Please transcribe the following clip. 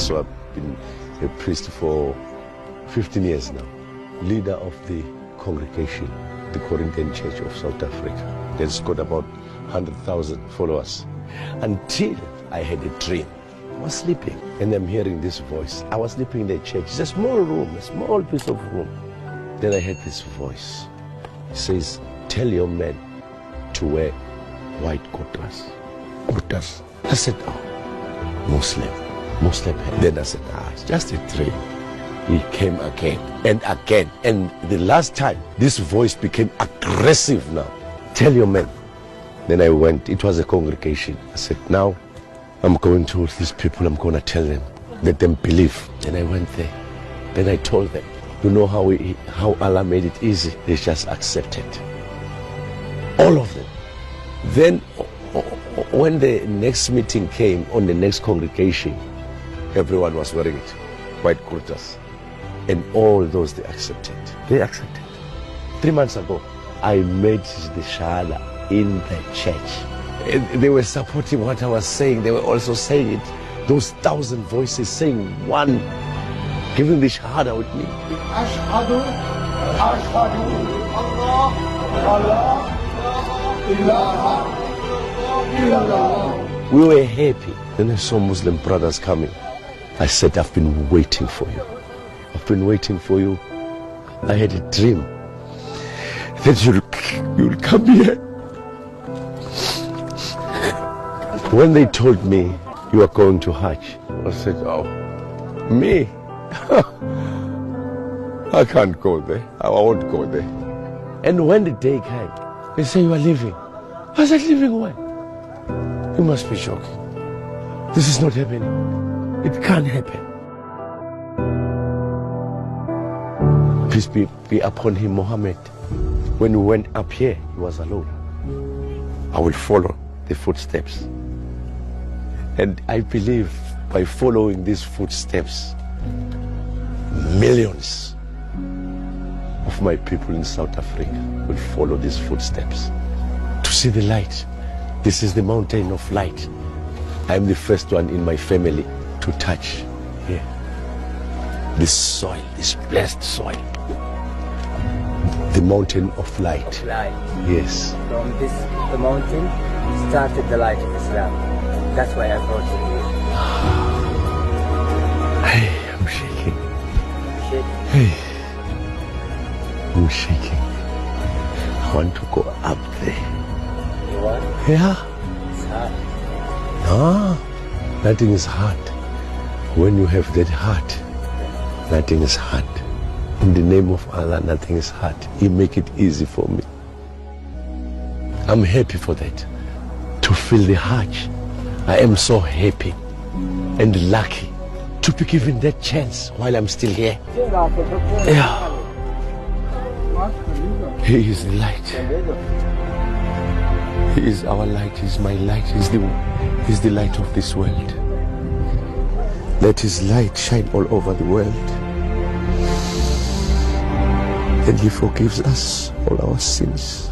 So I've been a priest for 15 years now. Leader of the congregation, the Corinthian Church of South Africa. That's got about 100,000 followers. Until I had a dream. I was sleeping and I'm hearing this voice. I was sleeping in the church. It's a small room, a small piece of room. Then I heard this voice. It says, tell your men to wear white kurtas. Kurtas. I said, oh, Muslim. Then I said, it's just a dream. He came again and again. And the last time, this voice became aggressive now. Tell your men. Then I went. It was a congregation. I said, now I'm going to these people. I'm going to tell them. Let them believe. Then I went there. Then I told them. You know how Allah made it easy? They just accepted. All of them. Then when the next meeting came on the next congregation, everyone was wearing it. White kurtas. And all those they accepted. They accepted. 3 months ago, I made the Shahada in the church. And they were supporting what I was saying. They were also saying it. Those 1,000 voices saying one, giving the Shahada with me. Ashhadu, Ashhadu, Allah, Allah, ilaha, illallah. We were happy. Then I saw Muslim brothers coming. I said, I've been waiting for you. I've been waiting for you. I had a dream that you'll come here. When they told me you are going to Hajj, I said, oh, me? I can't go there. I won't go there. And when the day came, they say you are leaving. I said, leaving where? You must be joking. This is not happening. It can't happen. Peace be upon him, Muhammad. When we went up here, he was alone. I will follow the footsteps. And I believe by following these footsteps, millions of my people in South Africa will follow these footsteps to see the light. This is the mountain of light. I am the first one in my family to touch here. This soil, this blessed soil. The mountain of light. Yes. From the mountain started the light of Islam. That's why I brought you here. Hey, I'm shaking. Shaking? Hey, I'm shaking. I want to go up there. You want? Yeah. It's hard. No, nothing is hard. When you have that heart, nothing is hard. In the name of Allah, nothing is hard. He make it easy for me. I'm happy for that. To feel the Hajj. I am so happy and lucky to be given that chance while I'm still here. Yeah. He is the light. He is our light. He is my light. He is the light of this world. Let his light shine all over the world. And he forgives us all our sins.